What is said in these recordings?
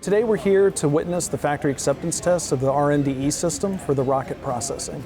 Today we're here to witness the factory acceptance test of the RNDE system for the rocket processing.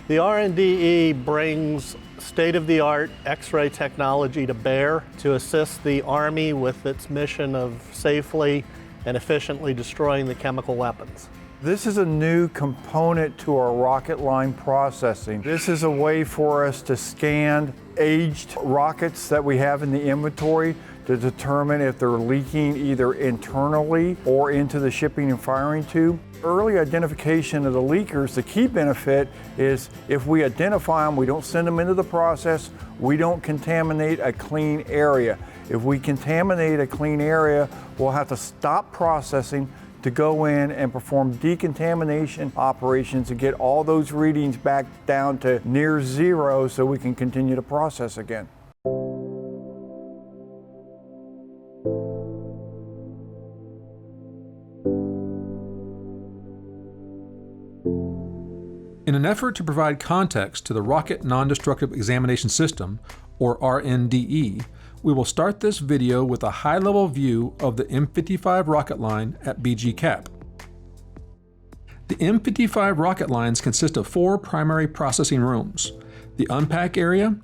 The RNDE brings state-of-the-art X-ray technology to bear to assist the Army with its mission of safely and efficiently destroying the chemical weapons. This is a new component to our rocket line processing. This is a way for us to scan aged rockets that we have in the inventory to determine if they're leaking either internally or into the shipping and firing tube. Early identification of the leakers, the key benefit is if we identify them, we don't send them into the process, we don't contaminate a clean area. If we contaminate a clean area, we'll have to stop processing to go in and perform decontamination operations to get all those readings back down to near zero so we can continue to process again. In an effort to provide context to the Rocket Non-Destructive Examination System, or RNDE, we will start this video with a high-level view of the M55 rocket line at BGCAPP. The M55 rocket lines consist of 4 primary processing rooms: the unpack area,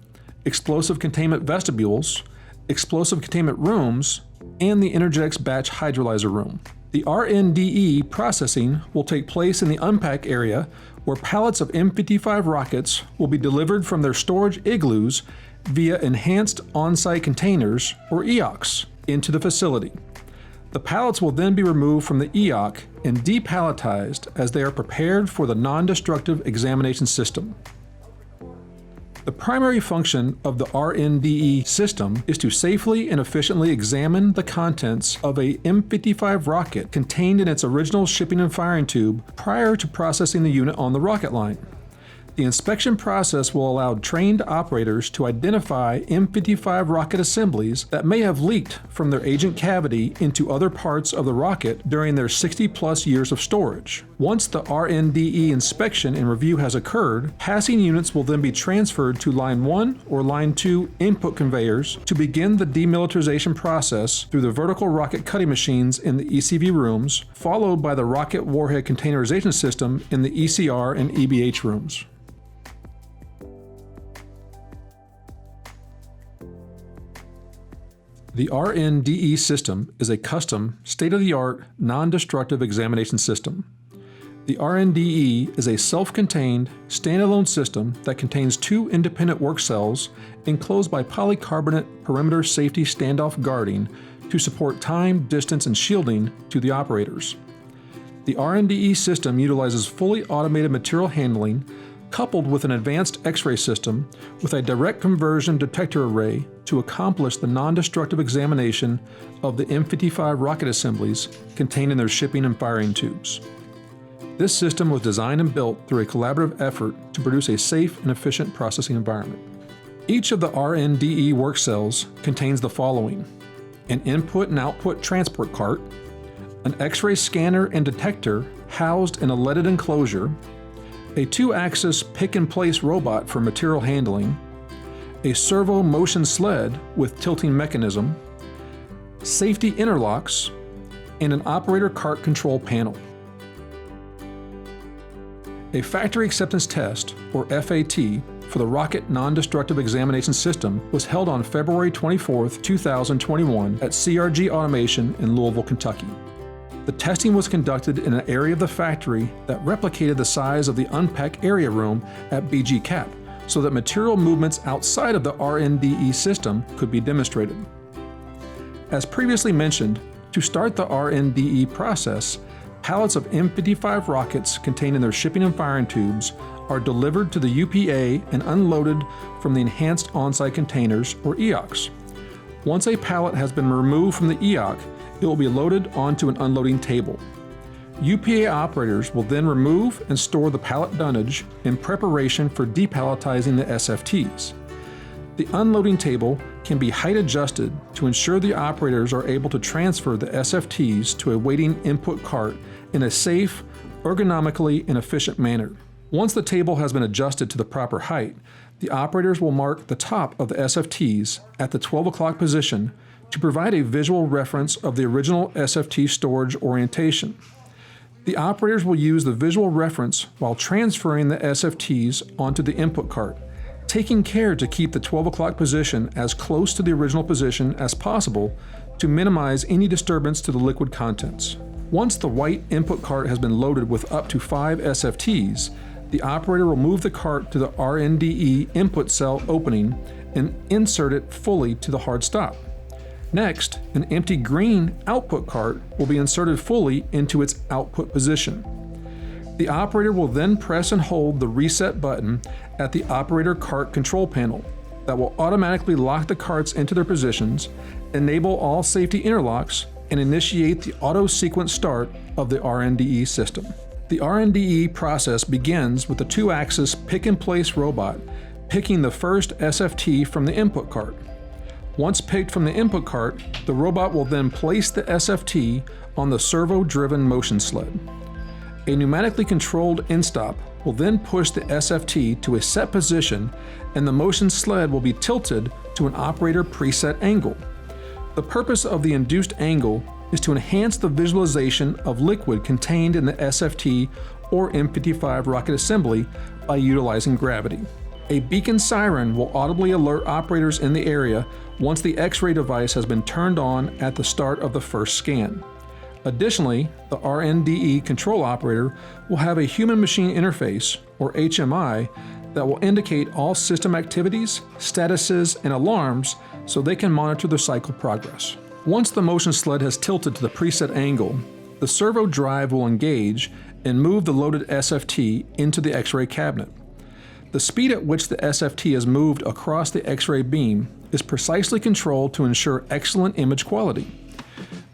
explosive containment vestibules, explosive containment rooms, and the energetics batch hydrolyzer room. The RNDE processing will take place in the unpack area, where pallets of M55 rockets will be delivered from their storage igloos via enhanced on-site containers, or EOCs, into the facility. The pallets will then be removed from the EOC and depalletized as they are prepared for the non-destructive examination system. The primary function of the RNDE system is to safely and efficiently examine the contents of a M55 rocket contained in its original shipping and firing tube prior to processing the unit on the rocket line. The inspection process will allow trained operators to identify M55 rocket assemblies that may have leaked from their agent cavity into other parts of the rocket during their 60+ years of storage. Once the RNDE inspection and review has occurred, passing units will then be transferred to Line 1 or Line 2 input conveyors to begin the demilitarization process through the vertical rocket cutting machines in the ECV rooms, followed by the rocket warhead containerization system in the ECR and EBH rooms. The RNDE system is a custom, state-of-the-art, non-destructive examination system. The RNDE is a self-contained, standalone system that contains 2 independent work cells enclosed by polycarbonate perimeter safety standoff guarding to support time, distance, and shielding to the operators. The RNDE system utilizes fully automated material handling coupled with an advanced X-ray system with a direct conversion detector array to accomplish the non-destructive examination of the M55 rocket assemblies contained in their shipping and firing tubes. This system was designed and built through a collaborative effort to produce a safe and efficient processing environment. Each of the RNDE work cells contains the following: an input and output transport cart, an X-ray scanner and detector housed in a leaded enclosure, a 2-axis pick-and-place robot for material handling, a servo motion sled with tilting mechanism, safety interlocks, and an operator cart control panel. A factory acceptance test, or FAT, for the Rocket Non-Destructive Examination System was held on February 24, 2021 at CRG Automation in Louisville, Kentucky. The testing was conducted in an area of the factory that replicated the size of the unpack area room at BGCAPP, so that material movements outside of the RNDE system could be demonstrated. As previously mentioned, to start the RNDE process, pallets of M55 rockets contained in their shipping and firing tubes are delivered to the UPA and unloaded from the enhanced on-site containers, or EOCs. Once a pallet has been removed from the EOC, it will be loaded onto an unloading table. UPA operators will then remove and store the pallet dunnage in preparation for depalletizing the SFTs. The unloading table can be height adjusted to ensure the operators are able to transfer the SFTs to a waiting input cart in a safe, ergonomically, and efficient manner. Once the table has been adjusted to the proper height, the operators will mark the top of the SFTs at the 12 o'clock position to provide a visual reference of the original SFT storage orientation. The operators will use the visual reference while transferring the SFTs onto the input cart, taking care to keep the 12 o'clock position as close to the original position as possible to minimize any disturbance to the liquid contents. Once the white input cart has been loaded with up to 5 SFTs, the operator will move the cart to the RNDE input cell opening and insert it fully to the hard stop. Next, an empty green output cart will be inserted fully into its output position. The operator will then press and hold the reset button at the operator cart control panel that will automatically lock the carts into their positions, enable all safety interlocks, and initiate the auto sequence start of the RNDE system. The RNDE process begins with the 2-axis pick-and-place robot picking the first SFT from the input cart. Once picked from the input cart, the robot will then place the SFT on the servo-driven motion sled. A pneumatically controlled in-stop will then push the SFT to a set position, and the motion sled will be tilted to an operator preset angle. The purpose of the induced angle is to enhance the visualization of liquid contained in the SFT or M55 rocket assembly by utilizing gravity. A beacon siren will audibly alert operators in the area once the X-ray device has been turned on at the start of the first scan. Additionally, the RNDE control operator will have a human-machine interface, or HMI, that will indicate all system activities, statuses, and alarms so they can monitor the cycle progress. Once the motion sled has tilted to the preset angle, the servo drive will engage and move the loaded SFT into the X-ray cabinet. The speed at which the SFT is moved across the X-ray beam is precisely controlled to ensure excellent image quality.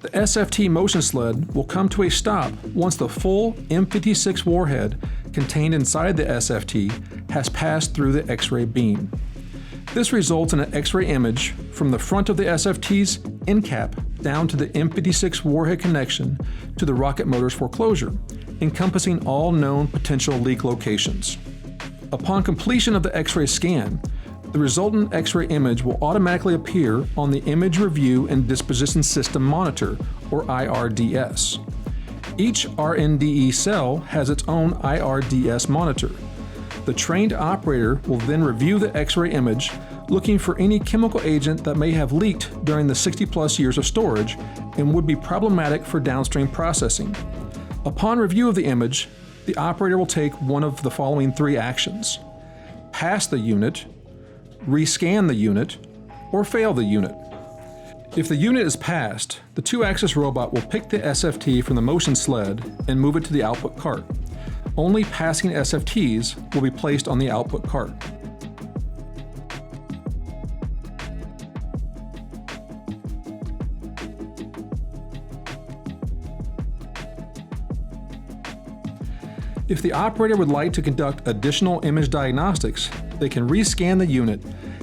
The SFT motion sled will come to a stop once the full M56 warhead contained inside the SFT has passed through the X-ray beam. This results in an X-ray image from the front of the SFT's end cap down to the M56 warhead connection to the rocket motor's foreclosure, encompassing all known potential leak locations. Upon completion of the X-ray scan, the resultant X-ray image will automatically appear on the Image Review and Disposition System Monitor, or IRDS. Each RNDE cell has its own IRDS monitor. The trained operator will then review the X-ray image, looking for any chemical agent that may have leaked during the 60+ years of storage and would be problematic for downstream processing. Upon review of the image, the operator will take one of the following 3 actions: pass the unit, rescan the unit, or fail the unit. If the unit is passed, the 2-axis robot will pick the SFT from the motion sled and move it to the output cart. Only passing SFTs will be placed on the output cart. If the operator would like to conduct additional image diagnostics, they can rescan the unit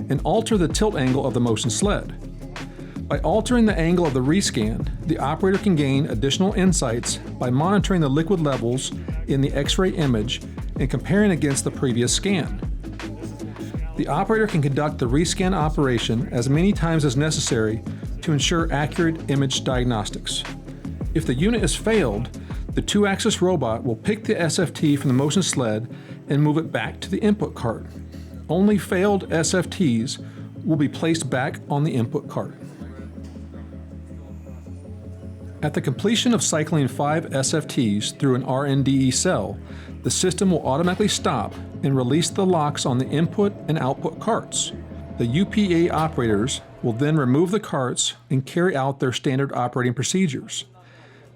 and alter the tilt angle of the motion sled. By altering the angle of the rescan, the operator can gain additional insights by monitoring the liquid levels in the X-ray image and comparing against the previous scan. The operator can conduct the rescan operation as many times as necessary to ensure accurate image diagnostics. If the unit is failed, the 2-axis robot will pick the SFT from the motion sled and move it back to the input cart. Only failed SFTs will be placed back on the input cart. At the completion of cycling 5 SFTs through an RNDE cell, the system will automatically stop and release the locks on the input and output carts. The UPA operators will then remove the carts and carry out their standard operating procedures.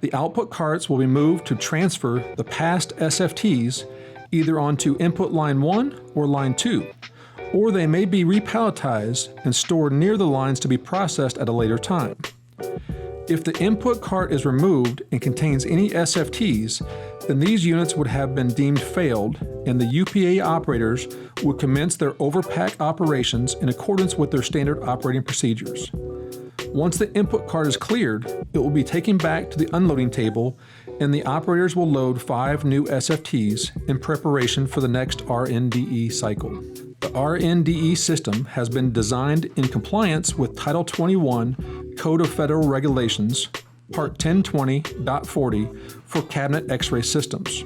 The output carts will be moved to transfer the passed SFTs either onto input line 1 or line 2, or they may be repalletized and stored near the lines to be processed at a later time. If the input cart is removed and contains any SFTs, then these units would have been deemed failed, and the UPA operators would commence their overpack operations in accordance with their standard operating procedures. Once the input cart is cleared, it will be taken back to the unloading table, and the operators will load 5 new SFTs in preparation for the next RNDE cycle. The RNDE system has been designed in compliance with Title 21 Code of Federal Regulations, Part 1020.40 for cabinet X-ray systems.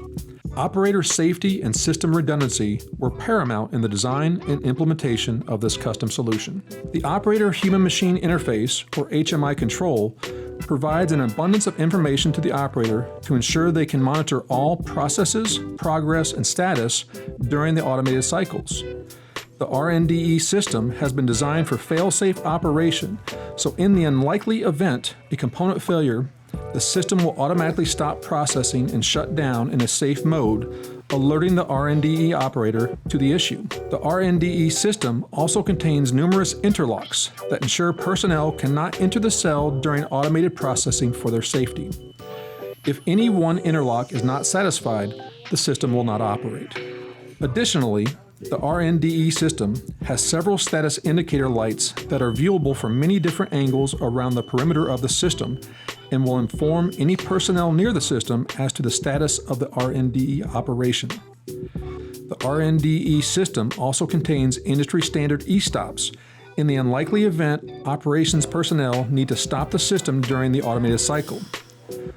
Operator safety and system redundancy were paramount in the design and implementation of this custom solution. The Operator Human-Machine Interface, or HMI control, provides an abundance of information to the operator to ensure they can monitor all processes, progress, and status during the automated cycles. The RNDE system has been designed for fail-safe operation, so in the unlikely event a component failure, the system will automatically stop processing and shut down in a safe mode, alerting the RNDE operator to the issue. The RNDE system also contains numerous interlocks that ensure personnel cannot enter the cell during automated processing for their safety. If any one interlock is not satisfied, the system will not operate. Additionally, the RNDE system has several status indicator lights that are viewable from many different angles around the perimeter of the system and will inform any personnel near the system as to the status of the RNDE operation. The RNDE system also contains industry standard e-stops in the unlikely event operations personnel need to stop the system during the automated cycle.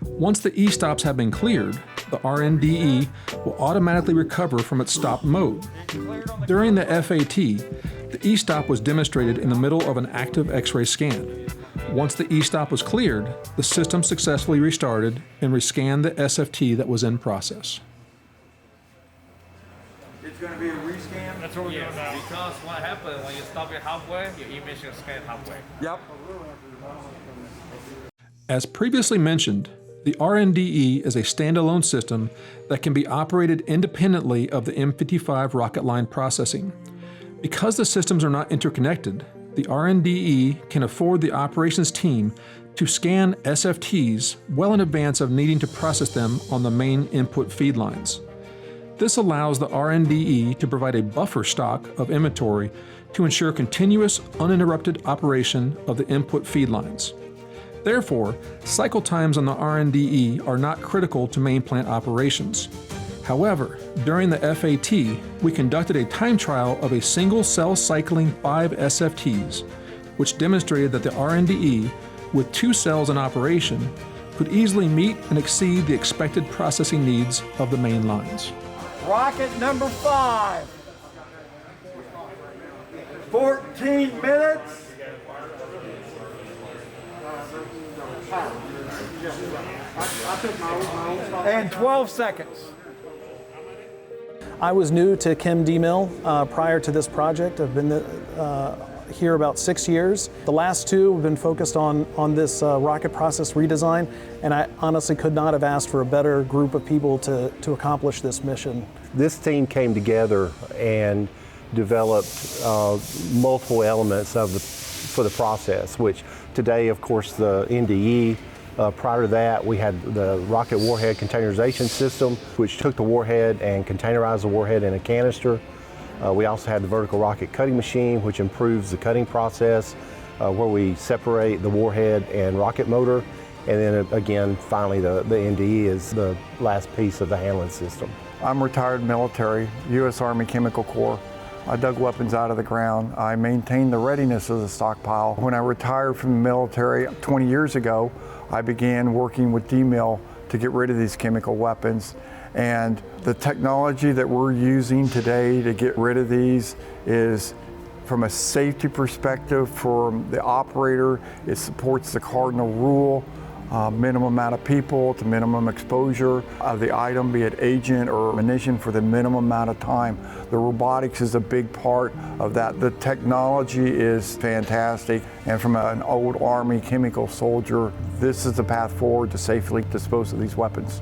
Once the e-stops have been cleared, the RNDE will automatically recover from its stop mode. During the FAT, the e-stop was demonstrated in the middle of an active X-ray scan. Once the e-stop was cleared, the system successfully restarted and rescanned the SFT that was in process. It's going to be a rescan? That's what we're doing now. Because what happens when you stop it halfway, your image is scanned halfway. Yep. As previously mentioned, the RNDE is a standalone system that can be operated independently of the M55 rocket line processing. Because the systems are not interconnected, the RNDE can afford the operations team to scan SFTs well in advance of needing to process them on the main input feed lines. This allows the RNDE to provide a buffer stock of inventory to ensure continuous, uninterrupted operation of the input feed lines. Therefore, cycle times on the RNDE are not critical to main plant operations. However, during the FAT, we conducted a time trial of a single cell cycling 5 SFTs, which demonstrated that the RNDE, with 2 cells in operation, could easily meet and exceed the expected processing needs of the main lines. Rocket number 5. 14 minutes. And 12 seconds. I was new to Chem DMIL prior to this project. I've been here about 6 years. The last 2 have been focused on this rocket process redesign, and I honestly could not have asked for a better group of people to accomplish this mission. This team came together and developed multiple elements for the process, which today, of course, the NDE. Prior to that, we had the rocket warhead containerization system, which took the warhead and containerized the warhead in a canister. We also had the vertical rocket cutting machine, which improves the cutting process, where we separate the warhead and rocket motor. And then again, finally, the NDE is the last piece of the handling system. I'm retired military, U.S. Army Chemical Corps. I dug weapons out of the ground. I maintained the readiness of the stockpile. When I retired from the military 20 years ago, I began working with DMIL to get rid of these chemical weapons. And the technology that we're using today to get rid of these is, from a safety perspective for the operator, it supports the cardinal rule, minimum amount of people to minimum exposure of the item, be it agent or munition, for the minimum amount of time. The robotics is a big part of that. The technology is fantastic, and from an old Army chemical soldier, this is the path forward to safely dispose of these weapons.